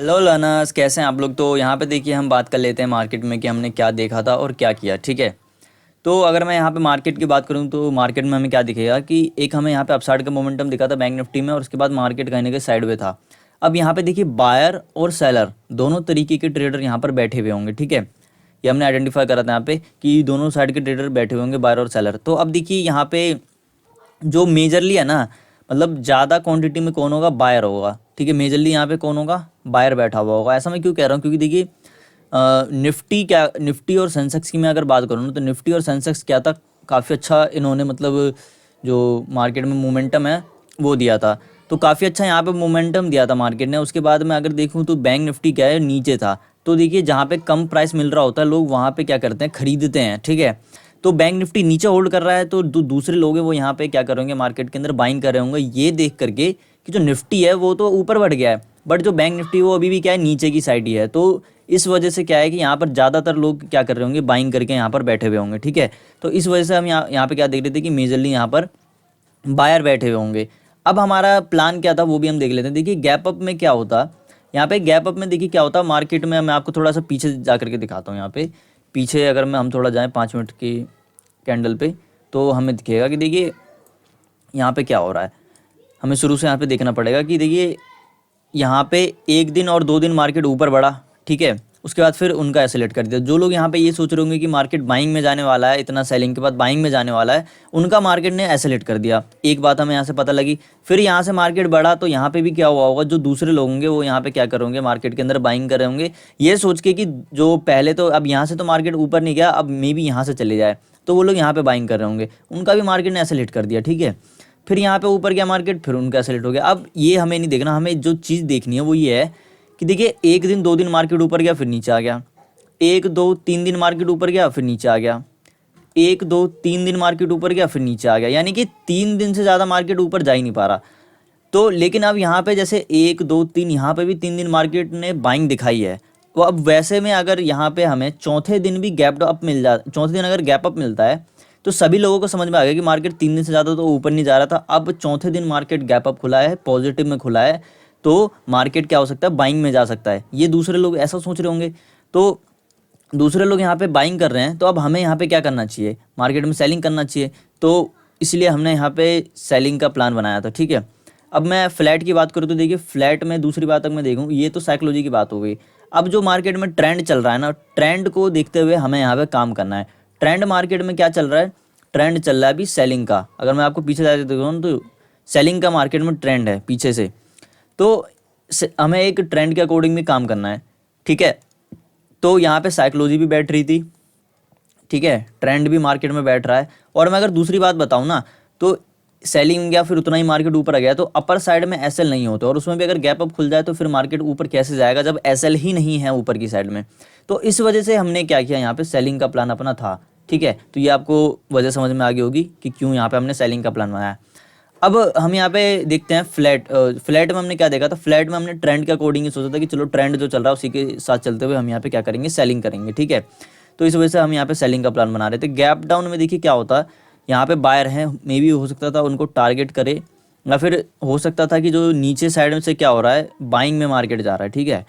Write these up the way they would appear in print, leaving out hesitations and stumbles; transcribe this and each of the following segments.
Hello learners, कैसे हैं आप लोग। तो यहाँ पे देखिए हम बात कर लेते हैं मार्केट में कि हमने क्या देखा था और क्या किया। ठीक है। तो अगर मैं यहाँ पे मार्केट की बात करूँ तो मार्केट में हमें क्या दिखेगा कि एक हमें यहाँ पे अपसाइड का मोमेंटम दिखा था बैंक निफ्टी में, और उसके बाद मार्केट कहीं ना कहीं साइड में था। अब यहाँ पे देखिए बायर और सेलर दोनों तरीके के ट्रेडर यहाँ पर बैठे हुए होंगे। ठीक है। ये हमने आइडेंटिफाई करा था यहाँ पे कि दोनों साइड के ट्रेडर बैठे हुए होंगे, बायर और सेलर। तो अब देखिए यहाँ पे जो मेजरली है ना, मतलब ज़्यादा क्वांटिटी में कौन होगा, बायर होगा। ठीक है। मेजरली यहाँ पे कौन होगा, बायर बैठा हुआ होगा। ऐसा मैं क्यों कह रहा हूँ, क्योंकि देखिए निफ्टी और सेंसेक्स की मैं अगर बात करूँ ना, तो निफ्टी और सेंसेक्स क्या था, काफ़ी अच्छा इन्होंने मतलब जो मार्केट में मोमेंटम है वो दिया था। तो काफ़ी अच्छा यहाँ पे मोमेंटम दिया था मार्केट ने। उसके बाद मैं अगर देखूँ तो बैंक निफ्टी क्या है, नीचे था। तो देखिए जहाँ पे कम प्राइस मिल रहा होता है लोग वहाँ पे क्या करते हैं, खरीदते हैं। ठीक है। तो बैंक निफ्टी नीचे होल्ड कर रहा है, तो दूसरे लोग हैं वो यहाँ पे क्या करेंगे, मार्केट के अंदर बाइंग कर रहे होंगे, ये देख करके कि जो निफ्टी है वो तो ऊपर बढ़ गया है, बट जो बैंक निफ्टी वो अभी भी क्या है, नीचे की साइड ही है। तो इस वजह से क्या है कि यहाँ पर ज़्यादातर लोग क्या कर रहे होंगे, बाइंग करके यहाँ पर बैठे हुए होंगे। ठीक है। तो इस वजह से हम यहाँ पे क्या देख रहे थे कि मेजरली यहाँ पर बायर बैठे हुए होंगे। अब हमारा प्लान क्या था वो भी हम देख लेते हैं। देखिए गैप अप में क्या होता, यहाँ पे गैप अप में देखिए क्या होता मार्केट में। मैं आपको थोड़ा सा पीछे जा करके दिखाता हूँ। यहाँ पे पीछे अगर मैं हम थोड़ा जाएँ 5 मिनट की कैंडल पे, तो हमें दिखेगा कि देखिए यहाँ पे क्या हो रहा है। हमें शुरू से यहाँ पे देखना पड़ेगा कि देखिए यहाँ पे एक दिन और 2 दिन मार्केट ऊपर बढ़ा। ठीक है। उसके बाद फिर उनका एसेलेट कर दिया। जो लोग यहाँ पे ये सोच रहे होंगे कि मार्केट बाइंग में जाने वाला है, इतना सेलिंग के बाद बाइंग में जाने वाला है, उनका मार्केट ने एसेलेट कर दिया। एक बात हमें यहाँ से पता लगी। फिर यहाँ से मार्केट बढ़ा तो यहाँ पे भी क्या हुआ होगा, जो दूसरे लोग होंगे वो यहाँ पे क्या करेंगे, मार्केट के अंदर बाइंग कर रहे होंगे, ये सोच के कि जो पहले तो अब यहाँ से तो मार्केट ऊपर नहीं गया, अब मे बी यहाँ से चले जाए, तो वो लोग यहाँ पे बाइंग कर रहे होंगे, उनका भी मार्केट ने एसेलेट कर दिया। ठीक है। फिर यहाँ पे ऊपर गया मार्केट, फिर उनका सेलेक्ट हो गया। अब ये हमें नहीं देखना, हमें जो चीज़ देखनी है वो ये है कि देखिए एक दिन 2 दिन मार्केट ऊपर गया फिर नीचे आ गया, 1 2 3 दिन मार्केट ऊपर गया फिर नीचे आ गया, 1 2 3 दिन मार्केट ऊपर गया फिर नीचे आ गया, यानी कि 3 दिन से ज़्यादा मार्केट ऊपर जा ही नहीं पा रहा। तो लेकिन अब यहाँ पे जैसे 1 2 3, यहाँ पे भी 3 दिन मार्केट ने बाइंग दिखाई है। तो अब वैसे में अगर यहाँ पे हमें चौथे दिन भी गैप अप मिल जाता, चौथे दिन अगर गैप अप मिलता है, तो सभी लोगों को समझ में आ गया कि मार्केट 3 दिन से ज़्यादा तो ऊपर नहीं जा रहा था। अब चौथे दिन मार्केट गैप अप खुला है, पॉजिटिव में खुला है, तो मार्केट क्या हो सकता है, बाइंग में जा सकता है। ये दूसरे लोग ऐसा सोच रहे होंगे। तो दूसरे लोग यहाँ पे बाइंग कर रहे हैं, तो अब हमें यहाँ पे क्या करना चाहिए, मार्केट में सेलिंग करना चाहिए। तो इसलिए हमने यहाँ पे सेलिंग का प्लान बनाया था। ठीक है। अब मैं फ्लैट की बात करूँ तो देखिए फ्लैट में दूसरी बात अगर मैं देखूँ, ये तो साइकोलॉजी की बात हो गई। अब जो मार्केट में ट्रेंड चल रहा है ना, ट्रेंड को देखते हुए हमें यहाँ पे काम करना है। ट्रेंड मार्केट में क्या चल रहा है, ट्रेंड चल रहा है अभी सेलिंग का। अगर मैं आपको पीछे जाके देखूँ तो सेलिंग का मार्केट में ट्रेंड है पीछे से। तो हमें एक ट्रेंड के अकॉर्डिंग भी काम करना है। ठीक है। तो यहाँ पे साइकोलॉजी भी बैठ रही थी। ठीक है। ट्रेंड भी मार्केट में बैठ रहा है। और मैं अगर दूसरी बात बताऊँ ना, तो सेलिंग गया फिर उतना ही मार्केट ऊपर आ गया, तो अपर साइड में एसएल नहीं होते, और उसमें भी अगर गैप अप खुल जाए तो फिर मार्केट ऊपर कैसे जाएगा जब एसएल ही नहीं है ऊपर की साइड में। तो इस वजह से हमने क्या किया, यहाँ पे सेलिंग का प्लान अपना था। ठीक है। तो ये आपको वजह समझ में आ गई होगी कि क्यों यहाँ पे हमने सेलिंग का प्लान बनाया। अब हम यहाँ पे देखते हैं फ्लैट में हमने क्या देखा था। फ्लैट में हमने ट्रेंड के अकॉर्डिंग ही सोचा था कि चलो ट्रेंड जो चल रहा है उसी के साथ चलते हुए हम यहाँ पे क्या करेंगे, सेलिंग करेंगे। ठीक है। तो इस वजह से हम यहाँ पे सेलिंग का प्लान बना रहे थे। गैप डाउन में देखिए क्या होता है, यहाँ पे बायर हैं, मे बी हो सकता था उनको टारगेट करे, या फिर हो सकता था कि जो नीचे साइड में से क्या हो रहा है, बाइंग में मार्केट जा रहा है। ठीक है।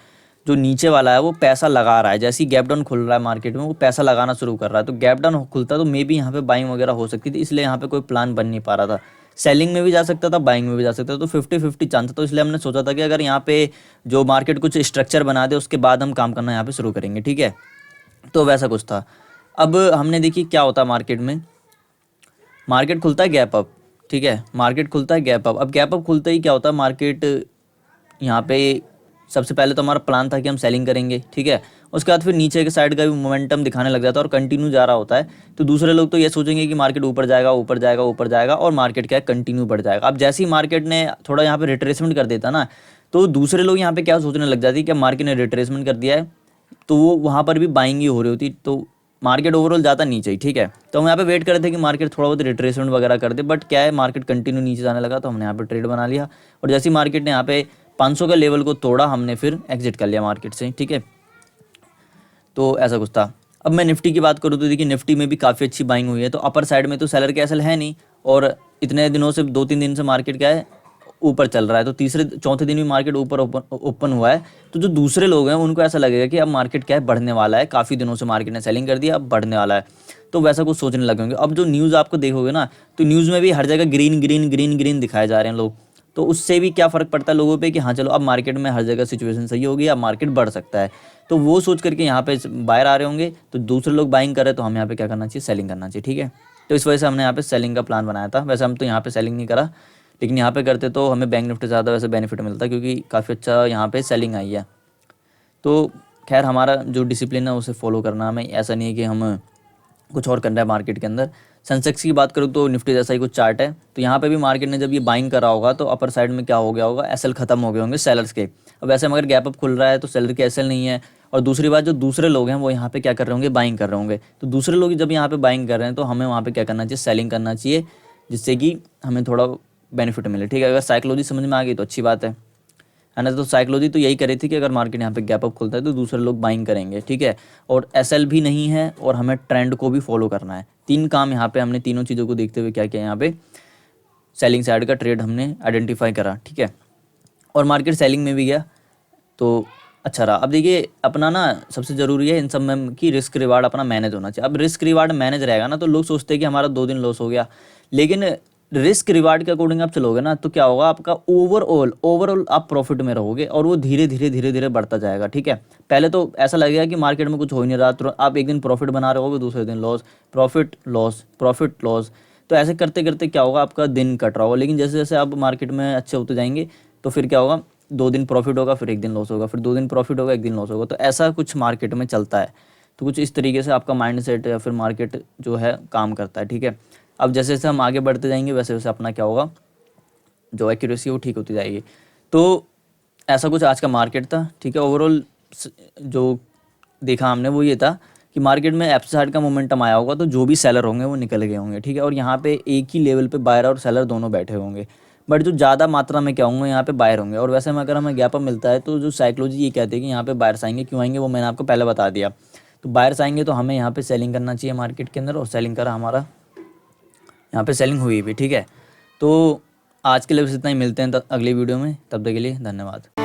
जो नीचे वाला है वो पैसा लगा रहा है, जैसे ही गैप डाउन खुल रहा है मार्केट में वो पैसा लगाना शुरू कर रहा है, तो गैप डाउन खुलता तो मे बी यहाँ पे बाइंग वगैरह हो सकती थी, इसलिए यहाँ पे कोई प्लान बन नहीं पा रहा था। सेलिंग में भी जा सकता था, बाइंग में भी जा सकता था, तो 50-50 चांस था। तो इसलिए हमने सोचा था कि अगर यहाँ पे जो मार्केट कुछ स्ट्रक्चर बना दे उसके बाद हम काम करना यहाँ पे शुरू करेंगे। ठीक है। तो वैसा कुछ था। अब हमने देखी क्या होता है मार्केट में, मार्केट खुलता है गैप अप। ठीक है। मार्केट खुलता है गैप अप। अब गैप अप खुलते ही क्या होता है, मार्केट यहाँ पे सबसे पहले तो हमारा प्लान था कि हम सेलिंग करेंगे। ठीक है। उसके बाद फिर नीचे के साइड का भी मोमेंटम दिखाने लग जाता है और कंटिन्यू जा रहा होता है, तो दूसरे लोग तो ये सोचेंगे कि मार्केट ऊपर जाएगा ऊपर जाएगा ऊपर जाएगा, और मार्केट क्या है, कंटिन्यू बढ़ जाएगा। अब जैसे ही मार्केट ने थोड़ा यहाँ पे रिट्रेसमेंट कर देता ना, तो दूसरे लोग यहाँ पे क्या सोचने लग जाती है कि मार्केट ने रिट्रेसमेंट कर दिया है, तो वो वहाँ पर भी बाइंग ही हो रही होती, तो मार्केट ओवरऑल जाता नीचे ही। ठीक है। तो हम यहाँ पे वेट कर रहे थे कि मार्केट थोड़ा बहुत रिट्रेसमेंट वगैरह कर दे, बट क्या है, मार्केट कंटिन्यू नीचे जाने लगा, तो हमने यहाँ पे ट्रेड बना लिया। और जैसे ही मार्केट ने यहाँ पे 500 का लेवल को तोड़ा, हमने फिर एग्जिट कर लिया मार्केट से। ठीक है। तो ऐसा कुछ था। अब मैं निफ्टी की बात करूँ तो देखिए निफ्टी में भी काफ़ी अच्छी बाइंग हुई है। तो अपर साइड में तो सेलर कैसल है नहीं, और इतने दिनों से 2-3 दिन से मार्केट क्या है, ऊपर चल रहा है, तो तीसरे चौथे दिन भी मार्केट ऊपर ओपन हुआ है, तो जो दूसरे लोग हैं उनको ऐसा लगेगा कि अब मार्केट क्या है, बढ़ने वाला है, काफ़ी दिनों से मार्केट ने सेलिंग कर दिया, अब बढ़ने वाला है, तो वैसा कुछ सोचने लगेंगे। अब जो न्यूज़ आपको देखोगे ना, तो न्यूज़ में भी हर जगह ग्रीन ग्रीन ग्रीन ग्रीन दिखाए जा रहे हैं लोग, तो उससे भी क्या फ़र्क पड़ता है लोगों पे कि हाँ चलो अब मार्केट में हर जगह सिचुएशन सही होगी, अब मार्केट बढ़ सकता है, तो वो सोच करके यहाँ पे बायर आ रहे होंगे, तो दूसरे लोग बाइंग कर रहे हैं, तो हमें यहाँ पे क्या करना चाहिए, सेलिंग करना चाहिए, ठीक है। तो इस वजह से हमने यहाँ पे सेलिंग का प्लान बनाया था। वैसे हम तो यहाँ पे सेलिंग नहीं करा, लेकिन यहाँ पे करते तो हमें बैंक निफ्टी से ज़्यादा वैसे बेनिफिट मिलता, क्योंकि काफ़ी अच्छा यहाँ पे सेलिंग आई है। तो खैर हमारा जो डिसिप्लिन है उसे फॉलो करना, हमें ऐसा नहीं है कि हम कुछ और करना है मार्केट के अंदर। सेंसेक्स की बात करूँ तो निफ्टी जैसा ही कुछ चार्ट है, तो यहाँ पे भी मार्केट ने जब ये बाइंग करा होगा तो अपर साइड में क्या हो गया होगा, एसएल खत्म हो गए होंगे सेलर्स के। अब वैसे मगर गैप अप खुल रहा है तो सेलर के एसएल नहीं है, और दूसरी बात जो दूसरे लोग हैं वो यहाँ पे क्या कर रहे होंगे, बाइंग कर रहे होंगे, तो दूसरे लोग जब यहाँ पे बाइंग कर रहे हैं तो हमें वहाँ पे क्या करना चाहिए, सेलिंग करना चाहिए, जिससे कि हमें थोड़ा बेनिफिट मिले, ठीक है। अगर साइकोलॉजी समझ में आ गई तो अच्छी बात है ना। तो साइकोलॉजी तो यही करी थी कि अगर मार्केट यहाँ पे गैप अप खुलता है तो दूसरे लोग बाइंग करेंगे, ठीक है, और एसएल भी नहीं है, और हमें ट्रेंड को भी फॉलो करना है। तीन काम यहाँ पे हमने तीनों चीज़ों को देखते हुए क्या किया, यहाँ पे सेलिंग साइड का ट्रेड हमने आइडेंटिफाई करा, ठीक है, और मार्केट सेलिंग में भी गया तो अच्छा रहा। अब देखिए अपना ना सबसे ज़रूरी है इन सब में कि रिस्क रिवार्ड अपना मैनेज होना चाहिए। अब रिस्क रिवार्ड मैनेज रहेगा ना तो लोग सोचते हैं कि हमारा 2 दिन लॉस हो गया, लेकिन रिस्क रिवार्ड के अकॉर्डिंग आप चलोगे ना तो क्या होगा, आपका ओवरऑल आप प्रॉफिट में रहोगे, और वो धीरे धीरे धीरे धीरे बढ़ता जाएगा, ठीक है। पहले तो ऐसा लगेगा कि मार्केट में कुछ हो ही नहीं रहा, तो आप एक दिन प्रॉफिट बना रहे होगे, दूसरे दिन loss, profit loss, profit loss, तो ऐसे करते करते क्या होगा, आपका दिन कट रहा होगा। लेकिन जैसे जैसे आप मार्केट में अच्छे होते जाएंगे तो फिर क्या होगा, 2 दिन प्रॉफिट होगा, फिर एक दिन लॉस होगा, फिर 2 दिन प्रॉफिट होगा, एक दिन लॉस होगा, तो ऐसा कुछ मार्केट में चलता है। तो कुछ इस तरीके से आपका माइंड सेट या फिर मार्केट जो है काम करता है, ठीक है। अब जैसे जैसे हम आगे बढ़ते जाएंगे वैसे वैसे अपना क्या होगा, जो एक्यूरेसी है वो ठीक होती जाएगी। तो ऐसा कुछ आज का मार्केट था, ठीक है। ओवरऑल जो देखा हमने वो ये था कि मार्केट में एप्स साइड का मोमेंटम आया होगा, तो जो भी सेलर होंगे वो निकल गए होंगे, ठीक है, और यहाँ पे एक ही लेवल पे बायर और सेलर दोनों बैठे होंगे, बट जो ज़्यादा मात्रा में क्या होंगे, यहाँ पे बायर होंगे। और वैसे में अगर हमें गैप अप मिलता है तो जो साइकोलॉजी ये कहती है कि यहाँ पे बायर्स आएंगे, क्यों आएंगे वो मैंने आपको पहले बता दिया। तो बायर्स आएंगे तो हमें यहाँ पे सेलिंग करना चाहिए मार्केट के अंदर, और सेलिंग करा हमारा, यहाँ पे सेलिंग हुई भी, ठीक है। तो आज के लिए बस इतना ही, मिलते हैं अगली वीडियो में, तब तक के लिए धन्यवाद।